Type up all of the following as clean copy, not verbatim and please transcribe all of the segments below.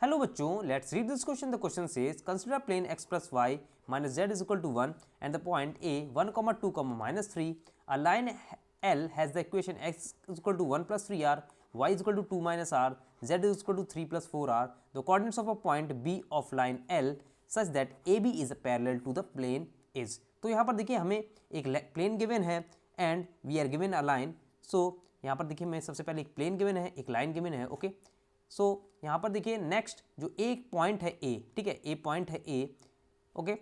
Hello बच्चों, let's read this question. The question says consider plane x plus y minus z is equal to 1 and the point a 1, 2, minus 3. A line L has the equation x is equal to 1 plus 3r, y is equal to 2 minus r, z is equal to 3 plus 4r. The coordinates of a point B of line L such that AB is parallel to the plane is. तो यहाँ पर देखिए हमें एक plane given है and we are given a line. So यहाँ पर देखिए मैं सबसे पहले एक प्लेन गिवन है, एक लाइन गिवन है. ओके, सो यहाँ पर देखिए नेक्स्ट जो एक पॉइंट है ए, ठीक है, ए पॉइंट है A. Okay,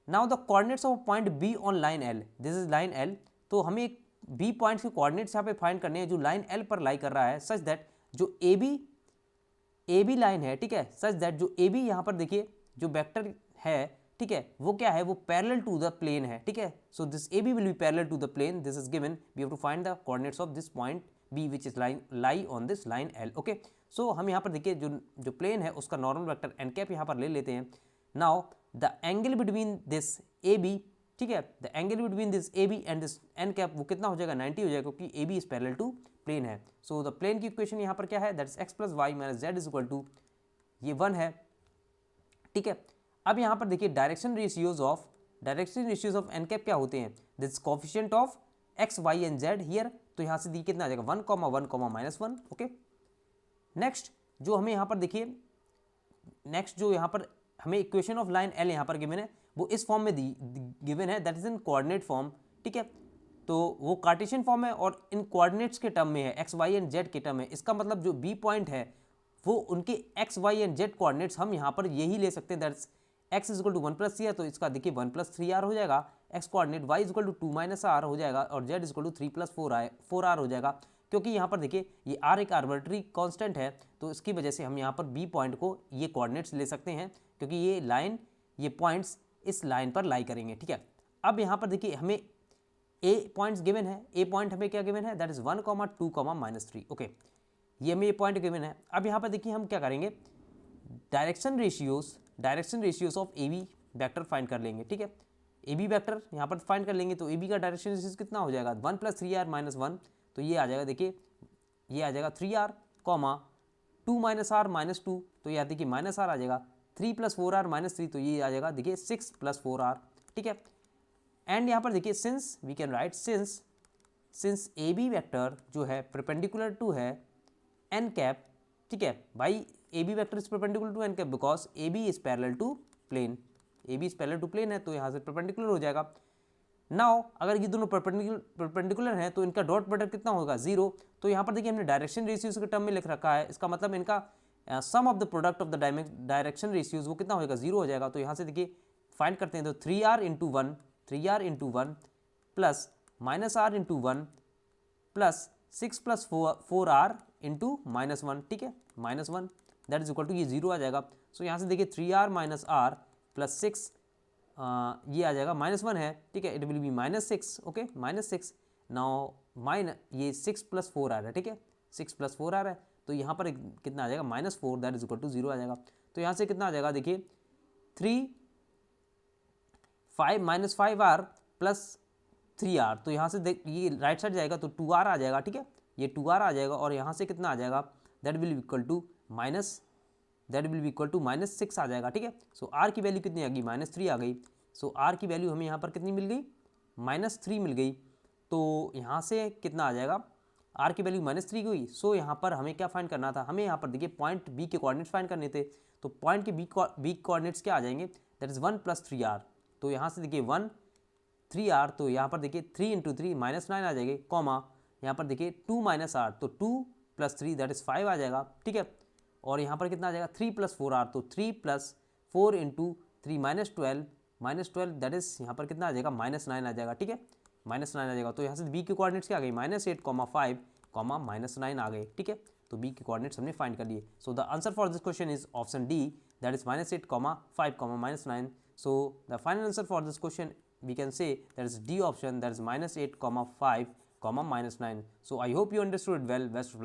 now the coordinates of point B on line L, this is line L. तो हमें एक बी पॉइंट के कोऑर्डिनेट्स यहाँ पे फाइंड करने हैं जो लाइन एल पर लाई कर रहा है, सच दैट जो ए बी लाइन है, ठीक है, सच दैट जो ए बी यहाँ पर देखिए जो वेक्टर है, ठीक है, वो क्या है, वो पैरेलल टू द प्लेन है. ठीक है, so this A B will be parallel to the plane. This is given, we have to find the coordinates of this point B which is lie on this line L. Okay, so हम यहाँ पर देखिए जो plane है उसका normal vector N cap यहाँ पर ले लेते हैं. Now the angle between this A B, ठीक है, the angle between this A B and this n cap वो कितना हो जाएगा, 90 हो जाएगा, क्योंकि ए B is parallel to plane है. सो द प्लेन की इक्वेशन यहाँ पर क्या है, that is x plus y minus z is equal to ये 1 है. ठीक है, अब यहाँ पर देखिए direction ratios of N cap क्या होते हैं, this coefficient of x y and z here. तो यहाँ से देखिए कितना आ जाएगा 1, 1, -1. ओके, नेक्स्ट जो हमें यहाँ पर देखिए, नेक्स्ट जो यहाँ पर हमें इक्वेशन ऑफ लाइन एल यहाँ पर गिवन है वो इस फॉर्म में गिवन है, that is in coordinate form. ठीक है, तो वो कार्टेशियन फॉर्म है और इन कोऑर्डिनेट्स के टर्म में है, एक्स वाई एंड जेड के टर्म है. इसका मतलब जो बी पॉइंट है वो उनके x y and z coordinates हम यहाँ पर यही ले सकते हैं, that's x is equal to 1 plus 3 r, तो इसका देखिए 1 प्लस 3 आर हो जाएगा x coordinate, y is equal to 2 minus r हो जाएगा और z is equal to 3 plus 4 r हो जाएगा. क्योंकि यहाँ पर देखिए ये आर एक आर्बिट्ररी कांस्टेंट है, तो इसकी वजह से हम यहाँ पर बी पॉइंट को ये कोऑर्डिनेट्स ले सकते हैं, क्योंकि ये लाइन, ये पॉइंट्स इस लाइन पर लाई करेंगे. ठीक है, अब यहाँ पर देखिए हमें ए पॉइंट्स गिवन है, ए पॉइंट हमें क्या गिवन है, दैट इज 1, 2, -3. ओके, ये हमें ये पॉइंट गिवन है. अब यहाँ पर देखिए हम क्या करेंगे, direction ratios of A B vector find कर लेंगे. ठीक है, ए बी वैक्टर यहाँ पर फाइंड कर लेंगे, तो ए बी का डायरेक्शन रेशियोज कितना हो जाएगा, 1 प्लस 3r माइनस 1, तो ये आ जाएगा, देखिए ये आ जाएगा 3r, 2 माइनस आर माइनस 2, तो ये देखिए माइनस आर आ जाएगा, 3 प्लस 4r माइनस 3, तो ये आ जाएगा देखिए 6 प्लस 4r. ठीक है, एंड यहाँ पर देखिए since we can write since A B vector जो है परपेंडिकुलर टू है एन कैप. ठीक है, by A B vector is perpendicular to n cap because A B is parallel to plane, A B is parallel to plane है, तो यहाँ से perpendicular हो जाएगा. नाउ अगर ये दोनों परपेंडिकुलर हैं तो इनका डॉट प्रोडक्ट कितना होगा, 0. तो यहाँ पर देखिए हमने डायरेक्शन रेशियोज के टर्म में लिख रखा है, इसका मतलब इनका sum of the product of the direction ratios वो कितना होगा, 0 हो जाएगा. तो यहाँ से देखिए फाइंड करते हैं, तो 3r into 1 plus minus r into 1 plus 6 plus 4r into -1. ठीक है, -1 दैट इज इक्वल टू ये 0 आ जाएगा. सो यहाँ से देखिए 3r माइनस आर प्लस 6 ये आ जाएगा -1 है. ठीक है, it will be -6. Okay, -6. Now ये 6 प्लस 4r है. ठीक है, 6 प्लस 4r है, तो यहाँ पर कितना आ जाएगा, -4 दैट इज इक्वल टू 0 आ जाएगा. तो यहाँ से कितना आ जाएगा, देखिए 5r प्लस 3r, तो यहाँ से ये राइट साइड जाएगा तो 2r आ जाएगा. ठीक है, ये 2r आ जाएगा और यहाँ से कितना आ जाएगा, that will be equal to -6 आ जाएगा. ठीक है, सो r की वैल्यू कितनी आ गई, -3 आ गई. सो r की वैल्यू हमें यहाँ पर कितनी मिल गई, -3 मिल गई. तो यहाँ से कितना आ जाएगा, r की वैल्यू -3 हुई. सो यहाँ पर हमें क्या फाइंड करना था, हमें यहाँ पर देखिए पॉइंट b के कोऑर्डिनेट्स फाइंड करने थे. तो पॉइंट के b कोऑर्डिनेट्स क्या आ जाएंगे, दैट इज 1 प्लस 3r. तो यहाँ से देखिए 1 3r, तो यहाँ पर देखिए 3 इंटू 3 -9 आ जाएगी, कॉमा यहाँ पर देखिए 2 माइनस आर, तो 2 प्लस 3 दैट इज 5 आ जाएगा. ठीक है, और यहाँ पर कितना आ जाएगा 3 प्लस 4r, तो 3 प्लस 4 इंटू 3 -12 दैट इज यहाँ पर कितना आ जाएगा, -9 आ जाएगा. ठीक है, -9 आ जाएगा. तो यहाँ से बी के कोऑर्डिनेट्स क्या आ गई, -8, 5, -9 आ गए. ठीक है, तो बी के कोऑर्डिनेट्स हमने फाइंड कर लिए. So the answer for this question is option D, that is -8, 5, -9. So the final answer for this question we can say that is D option, that is -8, 5, -9. So I hope you understood it well. Best of luck.